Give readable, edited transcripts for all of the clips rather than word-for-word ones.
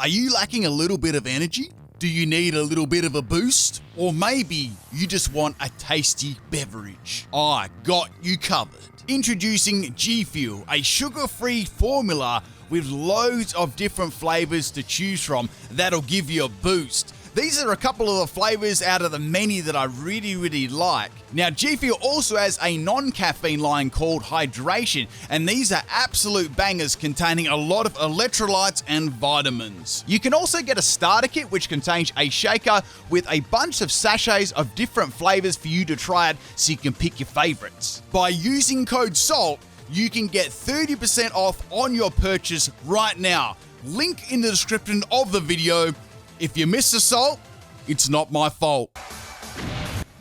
Are you lacking a little bit of energy? Do you need a little bit of a boost? Or maybe you just want a tasty beverage? I got you covered. Introducing G Fuel, a sugar-free formula with loads of different flavors to choose from that'll give you a boost. These are a couple of the flavors out of the many that I really like. Now, G Fuel also has a non-caffeine line called Hydration, and these are absolute bangers containing a lot of electrolytes and vitamins. You can also get a starter kit which contains a shaker with a bunch of sachets of different flavors for you to try it so you can pick your favorites. By using code SALT, you can get 30% off on your purchase right now. Link in the description of the video. If you miss the salt, it's not my fault.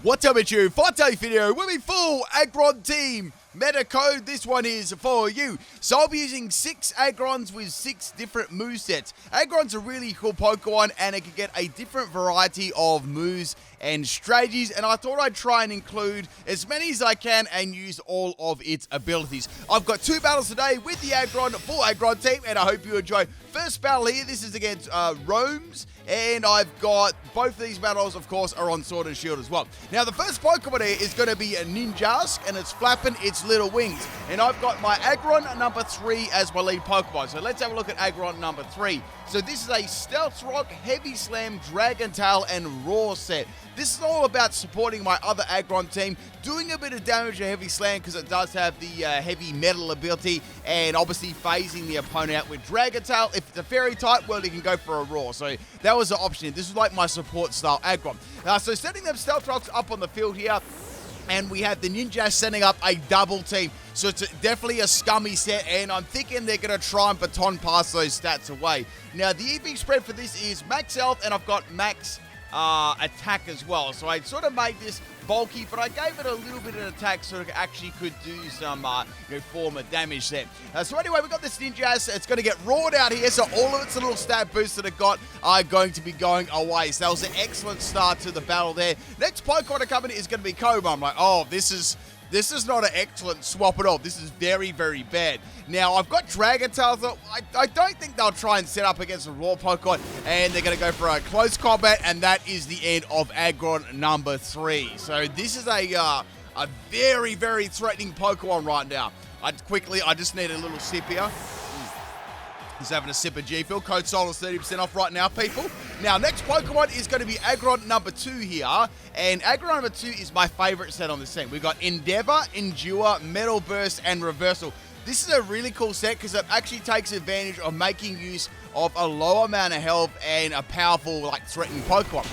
What's up with you? For today's video, we'll be full Aggron team meta code. This one is for you. So I'll be using 6 Aggrons with 6 different movesets. Aggron's a really cool Pokemon and it can get a different variety of moves and strategies, and I thought I'd try and include as many as I can and use all of its abilities. I've got 2 battles today with the Aggron, full Aggron team, and I hope you enjoy. First battle here, this is against Roams, and I've got both of these battles, of course, are on Sword and Shield as well. Now, the first Pokemon here is going to be a Ninjask, and it's flapping its little wings. And I've got my Aggron number 3 as my lead Pokemon. So let's have a look at Aggron number 3. So this is a Stealth Rock, Heavy Slam, Dragon Tail, and Roar set. This is all about supporting my other Aggron team, doing a bit of damage to Heavy Slam because it does have the Heavy Metal ability, and obviously phasing the opponent out with Dragon Tail. If it's a Fairy type, well, you can go for a Roar. So that was the option. This is like my support style Aggron. So setting them Stealth Rocks up on the field here, and we have the Ninja setting up a double team. So it's definitely a Scummy set, and I'm thinking they're going to try and baton pass those stats away. Now, the EV spread for this is max health, and I've got max attack as well. So I sort of made this bulky, but I gave it a little bit of attack so it actually could do some form of damage there. So anyway, we got this Ninja. It's going to get roared out here, so all of its little stat boosts that it got are going to be going away. So that was an excellent start to the battle there. Next Pokemon to come in is going to be Cobra. I'm like, oh, this is not an excellent swap at all. This is very bad. Now, I've got Dragon Tail, so I don't think they'll try and set up against a raw Pokemon, and they're going to go for a close combat, and that is the end of Aggron number 3. So this is a very threatening Pokemon right now. I just need a little sip here. He's having a sip of G Fuel. Code SOL is 30% off right now, people. Now, next Pokemon is going to be Aggron number 2 here. And Aggron number 2 is my favorite set on this team. We've got Endeavor, Endure, Metal Burst, and Reversal. This is a really cool set because it actually takes advantage of making use of a low amount of health and a powerful, threatening Pokemon,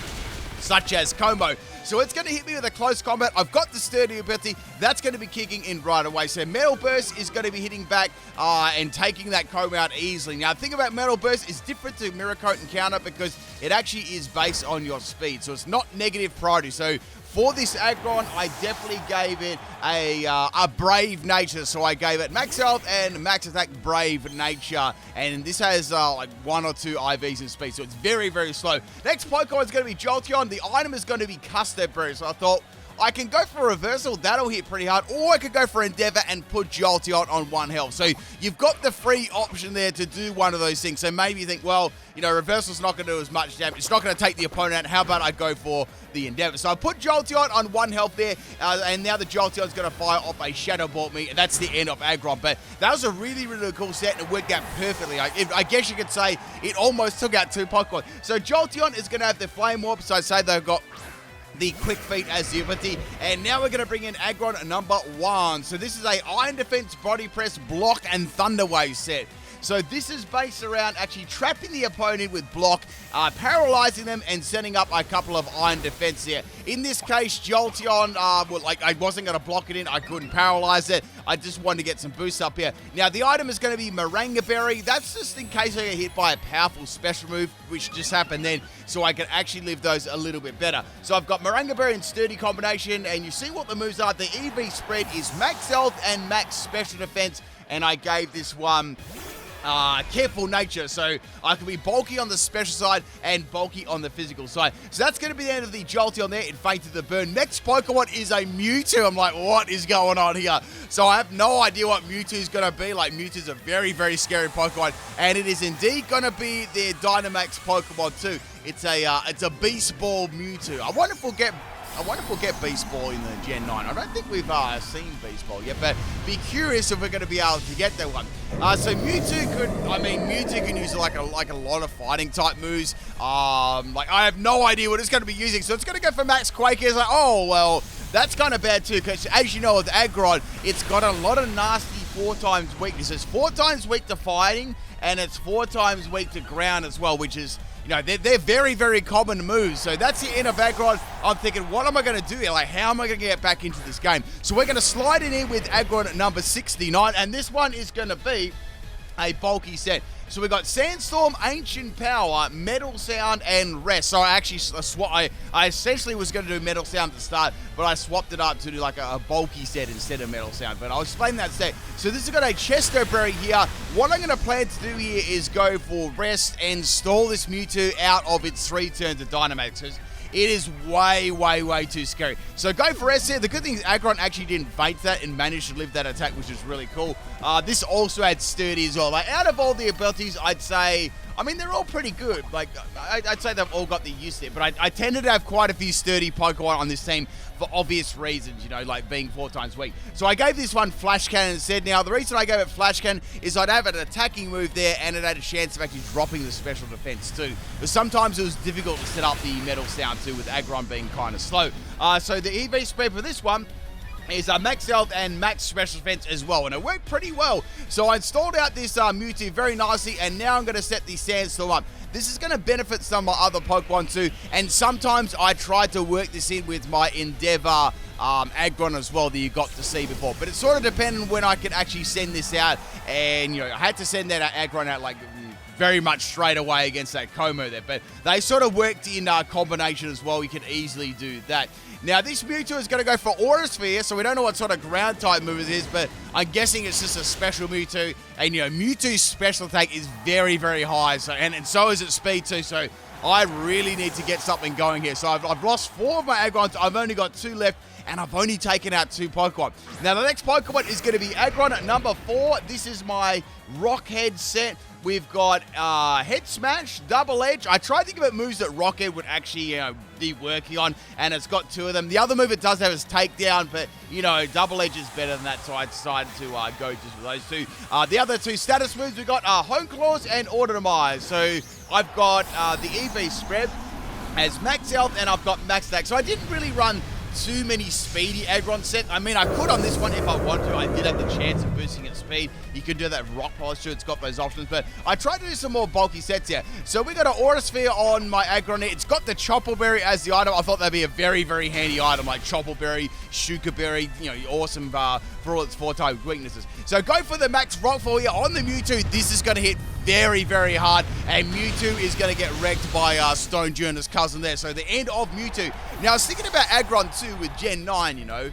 such as Combo. So it's going to hit me with a close combat. I've got the sturdy ability. That's going to be kicking in right away. So Metal Burst is going to be hitting back and taking that Combo out easily. Now, the thing about Metal Burst is different to Mirror Coat and Counter because it actually is based on your speed. So it's not negative priority. So for this Aggron, I definitely gave it a brave nature. So I gave it max health and max attack brave nature. And this has 1 or 2 IVs in speed. So it's very slow. Next Pokemon is going to be Jolteon. The item is going to be Custard Berry. So I thought I can go for Reversal. That'll hit pretty hard. Or I could go for Endeavor and put Jolteon on 1 health. So you've got the free option there to do one of those things. So maybe you think, well, Reversal's not going to do as much damage. It's not going to take the opponent out. How about I go for the Endeavor? So I put Jolteon on 1 health there. And now the Jolteon's going to fire off a Shadow Ball at me. And that's the end of Aggron. But that was a really cool set. And it worked out perfectly. I guess you could say it almost took out 2 Pokemon. So Jolteon is going to have the Flame Warp. So I'd say they've got the Quick Feet as the ability. And now we're going to bring in Aggron number 1. So this is a Iron Defense, Body Press, Block, and Thunder Wave set. So this is based around actually trapping the opponent with block, paralyzing them, and setting up a couple of iron defense here. In this case, Jolteon, I wasn't going to block it in. I couldn't paralyze it. I just wanted to get some boosts up here. Now, the item is going to be Moringa Berry. That's just in case I get hit by a powerful special move, which just happened then, so I can actually live those a little bit better. So I've got Moringa Berry and Sturdy combination, and you see what the moves are. The EV spread is max health and max special defense, and I gave this one careful nature, so I can be bulky on the special side and bulky on the physical side. So that's going to be the end of the Jolty on there. It fainted the burn. Next Pokemon is a Mewtwo. I'm like, what is going on here? So I have no idea what Mewtwo is going to be. Like, Mewtwo's a very, very scary Pokemon, and it is indeed going to be their Dynamax Pokemon too. It's a Beast Ball Mewtwo. I wonder if we'll get Beast Ball in the Gen 9. I don't think we've seen Beast Ball yet, but be curious if we're going to be able to get that one. So Mewtwo can use like a lot of fighting type moves. Like, I have no idea what it's going to be using, so it's going to go for Max Quake. It's like, oh, well, that's kind of bad too, because as you know, with Aggron, it's got a lot of nasty 4 times weaknesses. 4 times weak to fighting, and it's 4 times weak to ground as well, which is, you know, they're very, very common moves. So that's the end of Aggron. I'm thinking, what am I going to do here? Like, how am I going to get back into this game? So we're going to slide in here with Aggron number 69, and this one is going to be a bulky set. So we got Sandstorm, Ancient Power, Metal Sound, and Rest. So I actually I essentially was going to do Metal Sound at the start, but I swapped it up to do like a bulky set instead of Metal Sound. But I'll explain that set. So this has got a Chesto Berry here. What I'm going to plan to do here is go for Rest and stall this Mewtwo out of its 3 turns of Dynamax. It is way, way, way too scary. So go for S here. The good thing is Aggron actually didn't faint that and managed to live that attack, which is really cool. This also adds Sturdy as well. Like, out of all the abilities, I'd say, I mean, they're all pretty good. Like, I'd say they've all got the use there. But I tended to have quite a few Sturdy Pokemon on this team for obvious reasons, you know, like being 4 times weak. So I gave this one Flash Cannon instead. Now, the reason I gave it Flash Cannon is I'd have an attacking move there, and it had a chance of actually dropping the special defense too. But sometimes it was difficult to set up the Metal Sound too, with Aggron being kind of slow. So the EV spread for this one is max health and max special defense as well, and it worked pretty well. So I installed out this Mewtwo very nicely, and now I'm going to set the Sandstorm up. This is going to benefit some of my other Pokemon too, and sometimes I tried to work this in with my Endeavor Aggron as well that you got to see before, but it sort of depended on when I could actually send this out, and you know, I had to send that Aggron out like very much straight away against that Como there, but they sort of worked in combination as well. You could easily do that. Now, this Mewtwo is going to go for Aura Sphere, so we don't know what sort of ground type move it is, but I'm guessing it's just a special Mewtwo. And, you know, Mewtwo's special attack is very, very high, so and so is its speed too, so I really need to get something going here. So I've lost 4 of my Aggrons, I've only got 2 left, and I've only taken out 2 Pokemon. Now, the next Pokemon is going to be Aggron at number 4. This is my Rockhead set. We've got Head Smash, Double Edge. I tried to give it moves that Rockhead would actually, you know, be working on, and it's got 2 of them. The other move it does have is Takedown, but, you know, Double Edge is better than that, so I decided to go just with those 2. The other 2 status moves, we've got Hone Claws and Auto Demise. So I've got the EV spread as max health, and I've got max attack. So I didn't really run too many speedy Aggron sets. I mean, I could on this one if I want to. I did have the chance of boosting its speed. You can do that Rock Polish too. It's got those options, but I tried to do some more bulky sets here. So we got an Aura Sphere on my Aggron. It's got the Chopple Berry as the item. I thought that'd be a very, very handy item, like Chopple Berry, Shuka Berry, you know, awesome for all its 4 type weaknesses. So go for the max Rockfall here on the Mewtwo. This is going to hit very, very hard, and Mewtwo is going to get wrecked by Stone Journey's cousin there. So the end of Mewtwo. Now, I was thinking about Aggron too with Gen 9, you know.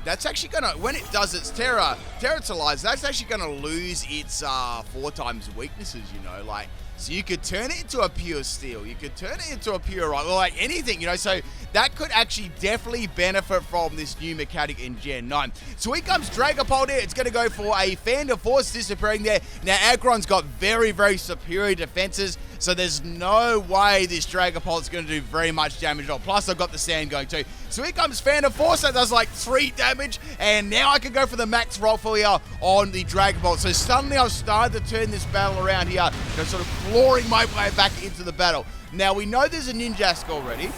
That's actually going to, when it does its Terratilize, that's actually going to lose its 4 times weaknesses, you know, like, so you could turn it into a pure steel, you could turn it into a pure rock, or like anything, you know, so that could actually definitely benefit from this new mechanic in Gen 9. So here comes Dragapult here. It's going to go for a Fan of Force disappearing there. Now, Aggron's got very, very superior defenses, so there's no way this Dragapult's going to do very much damage at all. Plus, I've got the sand going too. So here comes Fan of Force. That does like 3 damage, and now I can go for the max Rockfall here on the Dragapult. So suddenly I've started to turn this battle around here, you know, sort of clawing my way back into the battle. Now, we know there's a Ninjask already,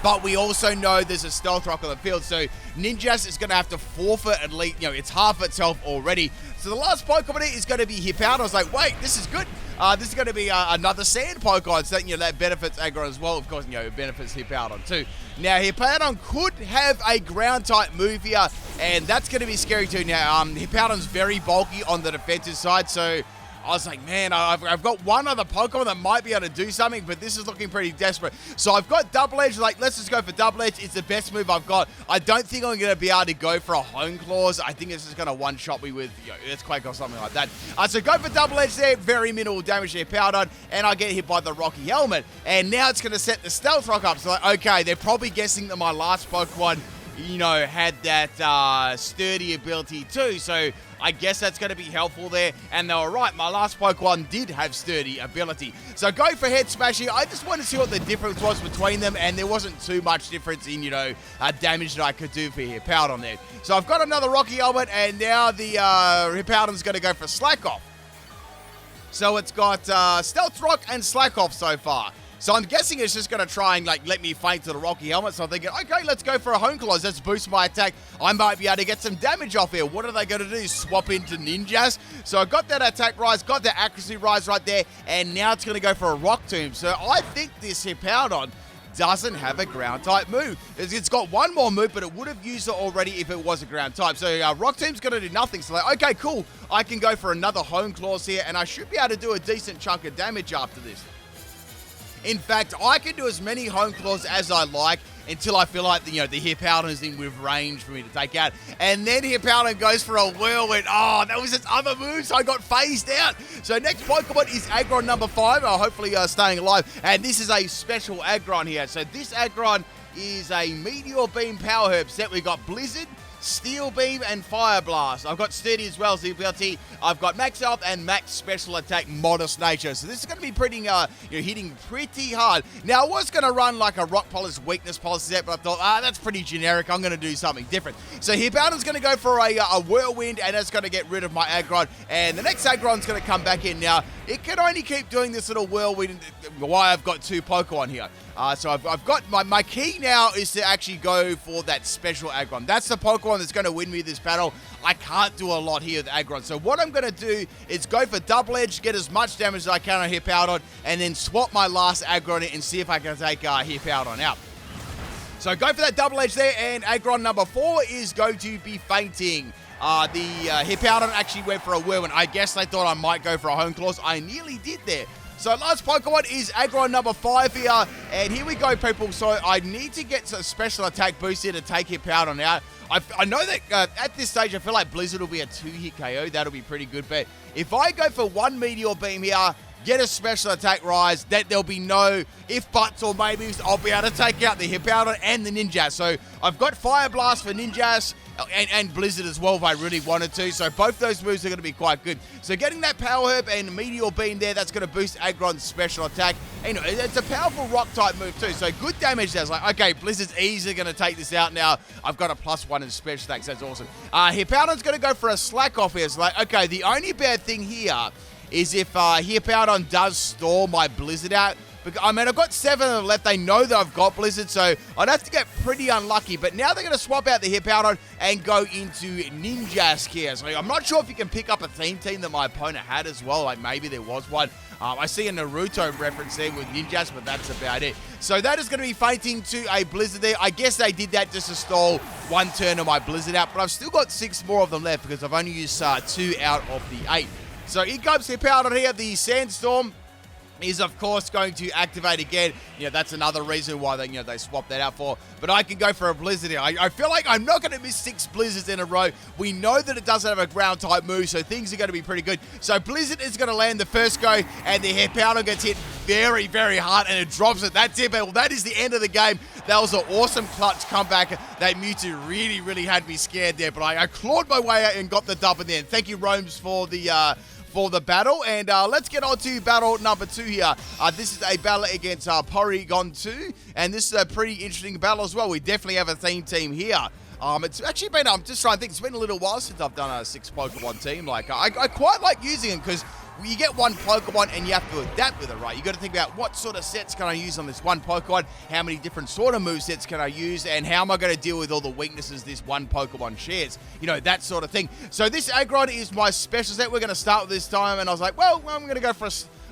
but we also know there's a Stealth Rock on the field, so Ninjask is going to have to forfeit at least, you know, it's half its health already. So the last Pokemon is going to be Hippowdon. I was like, wait, this is good. This is going to be another Sand Pokemon, so you know, that benefits Aggron as well. Of course, you know, it benefits Hippowdon too. Now, Hippowdon could have a Ground-type move here, and that's going to be scary too. Now, Hippowdon's very bulky on the defensive side, so I was like, man, I've got one other Pokemon that might be able to do something, but this is looking pretty desperate. So I've got Double Edge. Like, let's just go for Double Edge. It's the best move I've got. I don't think I'm going to be able to go for a Hone Claws. I think it's just going to one-shot me with, Earthquake or something like that. So go for Double Edge there. Very minimal damage there, Powdon, and I get hit by the Rocky Helmet. And now it's going to set the Stealth Rock up. So, like, okay, they're probably guessing that my last Pokemon, had that sturdy ability too. So I guess that's going to be helpful there. And they were right. My last Pokemon did have sturdy ability. So go for Head Smash here. I just wanted to see what the difference was between them. And there wasn't too much difference in, damage that I could do for Hippowdon there. So I've got another Rocky Helmet. And now the Hippowdon's going to go for Slack Off. So it's got Stealth Rock and Slack Off so far. So I'm guessing it's just going to try and, let me faint to the Rocky Helmet. So I'm thinking, okay, let's go for a Hone Claws. Let's boost my attack. I might be able to get some damage off here. What are they going to do? Swap into Ninjas? So I got that attack rise, got that accuracy rise right there, and now it's going to go for a Rock Tomb. So I think this Hippowdon doesn't have a ground-type move. It's got one more move, but it would have used it already if it was a ground-type. So Rock Tomb's going to do nothing. So okay, cool. I can go for another Hone Claws here, and I should be able to do a decent chunk of damage after this. In fact, I can do as many Hone Claws as I like until I feel like the Hippowdon is in with range for me to take out. And then Hippowdon goes for a Whirlwind. Oh, that was its other move, so I got phased out. So next Pokemon is Aggron number 5, hopefully staying alive. And this is a special Aggron here. So this Aggron is a Meteor Beam Power Herb set. We've got Blizzard, Steel Beam, and Fire Blast. I've got Sturdy as well as the ability. I've got Max Health and Max Special Attack, Modest Nature. So this is going to be pretty, hitting pretty hard. Now, I was going to run like a Rock Polish Weakness Policy set, but I thought, that's pretty generic. I'm going to do something different. So Hippowdon's going to go for a Whirlwind, and that's going to get rid of my Aggron. And the next Aggron's going to come back in. Now, it can only keep doing this little Whirlwind while I've got 2 Pokemon here. So I've got my key now is to actually go for that special Aggron. That's the Pokemon that's going to win me this battle. I can't do a lot here with Aggron. So what I'm going to do is go for Double Edge, get as much damage as I can on Hippowdon, and then swap my last Aggron in and see if I can take Hippowdon out. So go for that Double Edge there, and Aggron number 4 is going to be fainting. The Hippowdon actually went for a Whirlwind. I guess they thought I might go for a Hone Claws. I nearly did there. So last Pokemon is Aggron number 5 here. And here we go, people. So I need to get a special attack boost here to take Hippowdon out. I know that at this stage, I feel like Blizzard will be a 2-hit KO. That'll be pretty good. But if I go for 1 Meteor Beam here, get a special attack rise, that there'll be no if, buts, or maybes. I'll be able to take out the Hippowdon and the Ninjas. So I've got Fire Blast for Ninjas and Blizzard as well if I really wanted to. So both those moves are going to be quite good. So getting that Power Herb and Meteor Beam there, that's going to boost Aggron's special attack. And it's a powerful rock-type move too. So good damage there. It's like, okay, Blizzard's easily going to take this out now. I've got a +1 in special attacks. That's awesome. Hippowdon's going to go for a Slack Off here. It's like, okay, the only bad thing here is if Hippowdon does stall my Blizzard out. I mean, I've got 7 of them left. They know that I've got Blizzard, so I'd have to get pretty unlucky. But now they're going to swap out the Hippowdon and go into Ninjask here. So I'm not sure if you can pick up a theme team that my opponent had as well. Like, maybe there was one. I see a Naruto reference there with Ninjas, but that's about it. So that is going to be fainting to a Blizzard there. I guess they did that just to stall 1 turn of my Blizzard out. But I've still got 6 more of them left because I've only used 2 out of the 8. So here comes Hippowdon here. The Sandstorm is, of course, going to activate again. That's another reason why they swapped that out for. But I can go for a Blizzard here. I feel like I'm not going to miss 6 Blizzards in a row. We know that it doesn't have a ground-type move, so things are going to be pretty good. So Blizzard is going to land the first go, and the Hippowdon gets hit very, very hard, and it drops it. That's it, but that is the end of the game. That was an awesome clutch comeback. That Mewtwo really, really had me scared there, but I clawed my way out and got the dub in the end. Thank you, Roams, for the battle, and let's get on to battle number 2 here. This is a battle against Porygon 2, and this is a pretty interesting battle as well. We definitely have a theme team here. It's actually been, I'm just trying to think, it's been a little while since I've done a 6 Pokemon team. Like, I quite like using them because you get one Pokemon and you have to adapt with it, right? You got to think about what sort of sets can I use on this one Pokemon, how many different sort of movesets can I use, and how am I going to deal with all the weaknesses this one Pokemon shares? That sort of thing. So this Aggron is my special set. We're going to start with this time, and I was like, well, I'm going to go for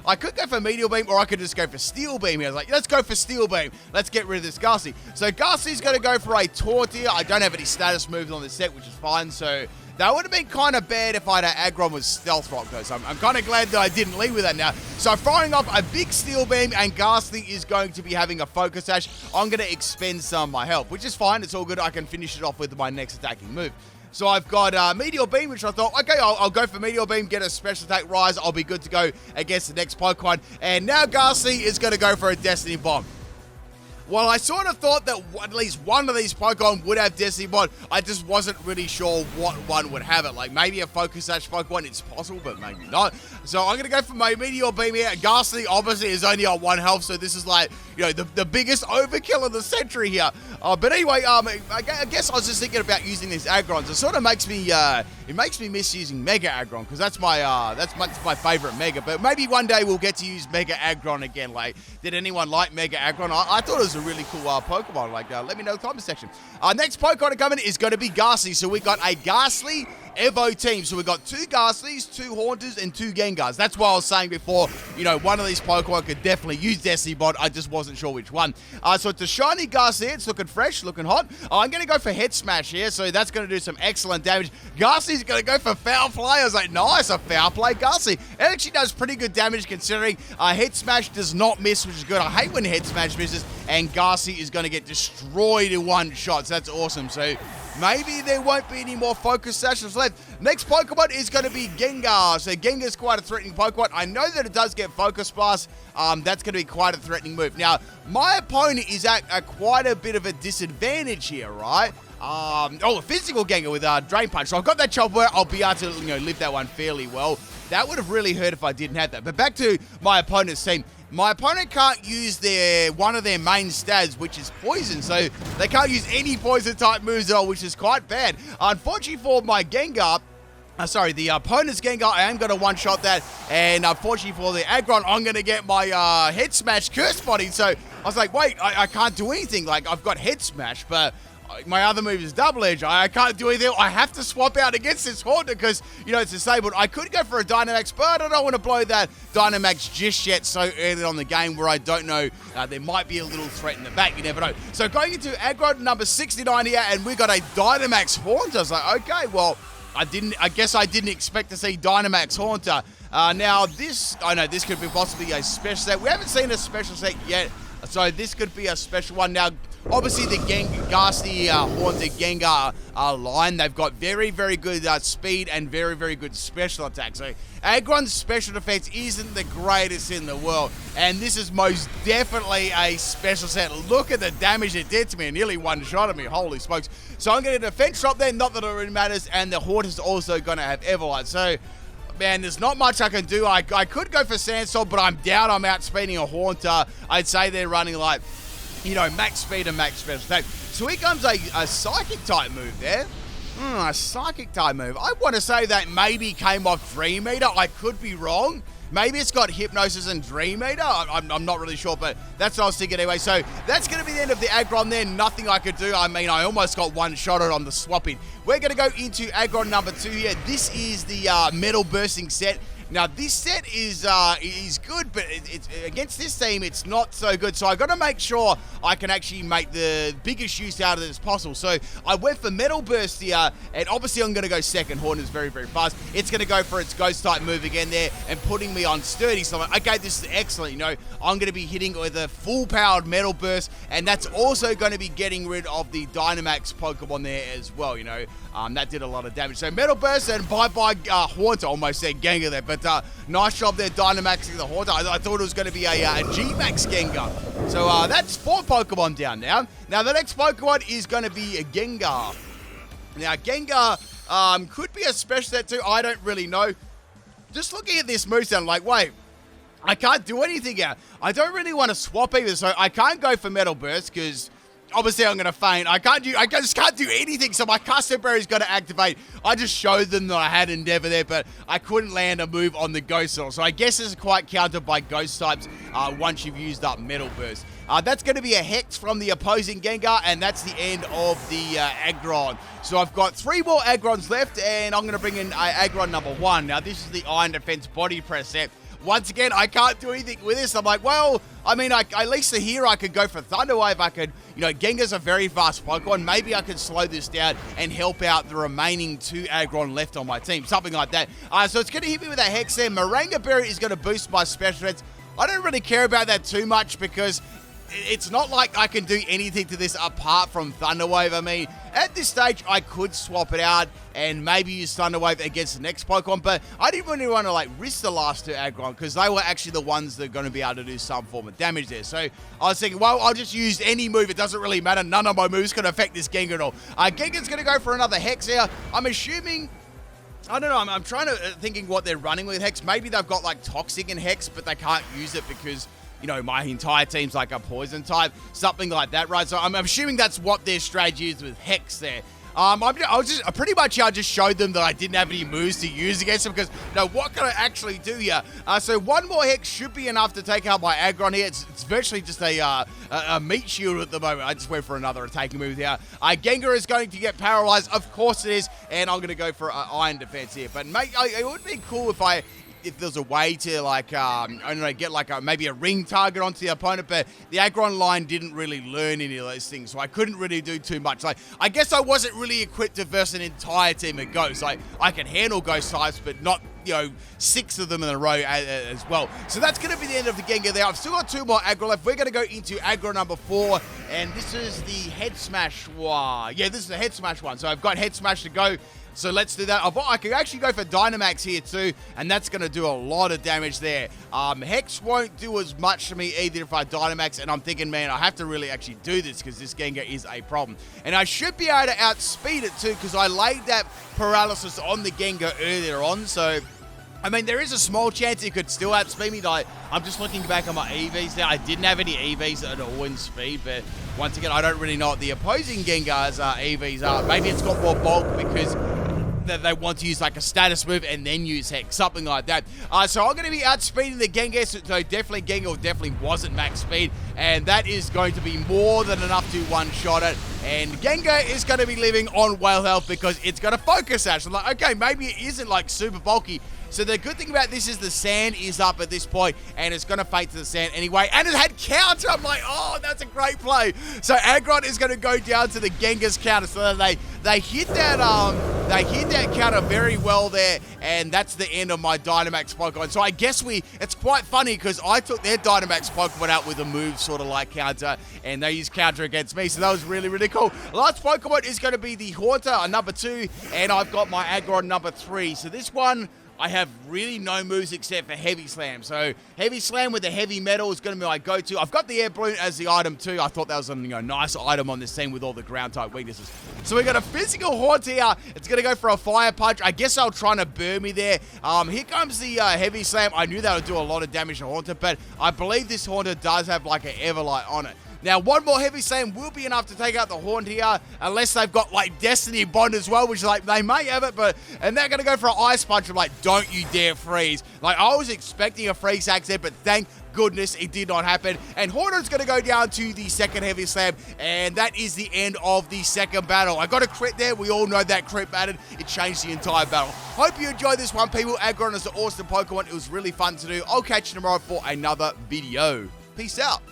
I could go for Meteor Beam, or I could just go for Steel Beam. I was like, let's go for Steel Beam. Let's get rid of this Ghastly. So Ghastly's going to go for a Taunt here. I don't have any status moves on the set, which is fine. So that would have been kind of bad if I'd had Aggron with Stealth Rock, though. So I'm kind of glad that I didn't lead with that now. So firing up a big Steel Beam, and Ghastly is going to be having a Focus Sash. I'm going to expend some of my health, which is fine. It's all good. I can finish it off with my next attacking move. So I've got Meteor Beam, which I thought, okay, I'll go for Meteor Beam, get a Special Attack Rise. I'll be good to go against the next Pokemon. And now Ghastly is going to go for a Destiny Bomb. Well, I sort of thought that at least one of these Pokemon would have Destiny Bond. I just wasn't really sure what one would have it. Like, maybe a Focus Sash Pokemon, it's possible, but maybe not. So I'm going to go for my Meteor Beam here. Ghastly, obviously, is only on 1 health, so this is like, you know, the biggest overkill of the century here. But anyway, I guess I was just thinking about using these Aggrons. It sort of makes me, miss using Mega Aggron, because that's my favorite Mega. But maybe one day we'll get to use Mega Aggron again. Like, did anyone like Mega Aggron? I thought it was a really cool Pokemon. Like, let me know in the comment section. Our next Pokemon to come in is going to be Ghastly. So we got a Ghastly Evo team. So we got 2 Ghastlys, 2 Haunters, and 2 Gengars. That's why I was saying before, you know, one of these Pokemon could definitely use Destiny Bond. I just wasn't sure which one. So it's a shiny Ghastly. It's looking fresh, looking hot. I'm going to go for Head Smash here. So that's going to do some excellent damage. Ghastly's going to go for Foul Play. I was like, nice, a Foul Play Ghastly. It actually does pretty good damage considering Head Smash does not miss, which is good. I hate when Head Smash misses, and Ghastly is going to get destroyed in one shot. So that's awesome. So maybe there won't be any more Focus Sashes left. Next Pokemon is going to be Gengar. So Gengar's quite a threatening Pokemon. I know that it does get Focus Blast. That's going to be quite a threatening move. Now, my opponent is at quite a bit of a disadvantage here, right? A physical Gengar with Drain Punch. So I've got that chop where I'll be able to, you know, live that one fairly well. That would have really hurt if I didn't have that. But back to my opponent's team. My opponent can't use one of their main stats, which is Poison. So they can't use any Poison-type moves at all, which is quite bad. Unfortunately for my Gengar, the opponent's Gengar, I am going to one-shot that. And unfortunately for the Aggron, I'm going to get my Head Smash Curse Body. So I was like, wait, I can't do anything. Like, I've got Head Smash, but my other move is Double Edge. I can't do anything. I have to swap out against this Haunter because, you know, it's disabled. I could go for a Dynamax, but I don't want to blow that Dynamax just yet so early on the game where I don't know. There might be a little threat in the back. You never know. So going into Aggron number 69 here, and we got a Dynamax Haunter. I was like, okay, well, I guess I didn't expect to see Dynamax Haunter. Now, this could be possibly a special set. We haven't seen a special set yet, so this could be a special one. Now, obviously, the Ghastly Haunted Gengar line, they've got very, very good speed and very, very good special attack. So Aggron's special defense isn't the greatest in the world, and this is most definitely a special set. Look at the damage it did to me. It nearly one-shotted me. Holy smokes. So I'm going to defense drop there, not that it really matters, and the Haunter's also going to have Everlight. So, man, there's not much I can do. I could go for Sandstorm, but I'm down. I'm outspeeding a Haunter. I'd say they're running like, you know, max speed and max special attack. So here comes a Psychic type move there. A Psychic type move. I want to say that maybe came off Dream Eater. I could be wrong. Maybe it's got Hypnosis and Dream Eater. I'm not really sure, but that's what I was thinking anyway. So that's going to be the end of the Aggron there. Nothing I could do. I mean, I almost got one-shotted on the swapping. We're going to go into Aggron number 2 here. This is the Metal Bursting set. Now, this set is good, but it's against this team, it's not so good. So I've got to make sure I can actually make the biggest use out of it as possible. So I went for Metal Burst here, and obviously I'm going to go second. Horn is very, very fast. It's going to go for its Ghost-type move again there and putting me on Sturdy. So I'm like, okay, this is excellent. You know, I'm going to be hitting with a full-powered Metal Burst, and that's also going to be getting rid of the Dynamax Pokemon there as well, you know. That did a lot of damage. So Metal Burst and bye-bye Haunter. Almost said Gengar there, but nice job there Dynamaxing the Haunter. I thought it was going to be a G-Max Gengar. So that's 4 Pokemon down now. Now the next Pokemon is going to be a Gengar. Now Gengar could be a special set too. I don't really know. Just looking at this moveset, I'm like, wait, I can't do anything here. I don't really want to swap either, so I can't go for Metal Burst because obviously, I'm going to faint. I just can't do anything, so my Custom Berry's got to activate. I just showed them that I had Endeavor there, but I couldn't land a move on the Ghost Sword. So I guess this is quite countered by Ghost types once you've used up Metal Burst. That's going to be a Hex from the opposing Gengar, and that's the end of the Aggron. So I've got 3 more Aggrons left, and I'm going to bring in Aggron number 1. Now, this is the Iron Defense Body Press set. once again, I can't do anything with this. I'm like, well, I mean, at least here I could go for Thunder Wave. I could, Gengar's a very fast Pokemon. Maybe I could slow this down and help out the remaining 2 Aggron left on my team. Something like that. So it's going to hit me with a Hex there. Moringa Berry is going to boost my special defense. I don't really care about that too much because it's not like I can do anything to this apart from Thunder Wave. I mean, at this stage, I could swap it out and maybe use Thunder Wave against the next Pokemon, but I didn't really want to risk the last 2 Aggron because they were actually the ones that are going to be able to do some form of damage there. So I was thinking, well, I'll just use any move. It doesn't really matter. None of my moves can affect this Gengar at all. Gengar's going to go for another Hex here. I'm assuming... I don't know, I'm trying to thinking what they're running with Hex. Maybe they've got Toxic and Hex, but they can't use it because, my entire team's a Poison type. Something like that, right? So I'm assuming that's what their strategy is with Hex there. I pretty much just showed them that I didn't have any moves to use against them because, what can I actually do here? So one more Hex should be enough to take out my Aggron here. It's virtually just a meat shield at the moment. I just went for another attacking move here. Gengar is going to get paralyzed. Of course it is. And I'm going to go for Iron Defense here. But it would be cool if there's a way to I don't know, get maybe a ring target onto the opponent, but the Aggron line didn't really learn any of those things, so I couldn't really do too much. I guess I wasn't really equipped to verse an entire team of Ghosts. I can handle Ghost types, but not 6 of them in a row as well. So that's going to be the end of the Gengar there. I've still got 2 more Aggro left. We're going to go into Aggro number 4, and this is the Head Smash one. Yeah, this is the Head Smash one. So I've got Head Smash to go. So let's do that. I could actually go for Dynamax here too, and that's going to do a lot of damage there. Hex won't do as much to me either if I Dynamax, and I'm thinking, man, I have to really actually do this because this Gengar is a problem. And I should be able to outspeed it too because I laid that paralysis on the Gengar earlier on, so... I mean, there is a small chance it could still outspeed me. I'm just looking back on my EVs there. I didn't have any EVs at all in speed, but once again, I don't really know what the opposing Gengar's EVs are. Maybe it's got more bulk because they want to use a status move and then use Hex, something like that. So I'm going to be outspeeding the Gengar, so definitely Gengar definitely wasn't max speed, and that is going to be more than enough to one-shot it. And Gengar is going to be living on whale health because it's going to focus Sash. I'm like, okay, maybe it isn't super bulky. So the good thing about this is the sand is up at this point, and it's going to fade to the sand anyway. And it had counter. I'm like, oh, that's a great play. So Aggron is going to go down to the Gengar's counter. So they hit that counter very well there, and that's the end of my Dynamax Pokemon. So I guess it's quite funny because I took their Dynamax Pokemon out with a move sort of like counter, and they used counter against me. So that was really, really cool. Last Pokemon is going to be the Haunter, number 2, and I've got my Aggron number 3. So this one... I have really no moves except for Heavy Slam. So Heavy Slam with the Heavy Metal is going to be my go-to. I've got the Air Balloon as the item too. I thought that was a nice item on this team with all the ground-type weaknesses. So we got a physical Haunt here. It's going to go for a Fire Punch. I guess I'll try to burn me there. Here comes the Heavy Slam. I knew that would do a lot of damage to Haunter, but I believe this Haunter does have an Everlight on it. Now, one more Heavy Slam will be enough to take out the Haunt here, unless they've got, Destiny Bond as well, which, they may have it, and they're going to go for an Ice Punch. I'm like, don't you dare freeze. I was expecting a freeze accent, but thank goodness it did not happen. And Haunter's going to go down to the second Heavy Slam, and that is the end of the second battle. I got a crit there. We all know that crit mattered. It changed the entire battle. Hope you enjoyed this one, people. Aggron is an awesome Pokemon. It was really fun to do. I'll catch you tomorrow for another video. Peace out.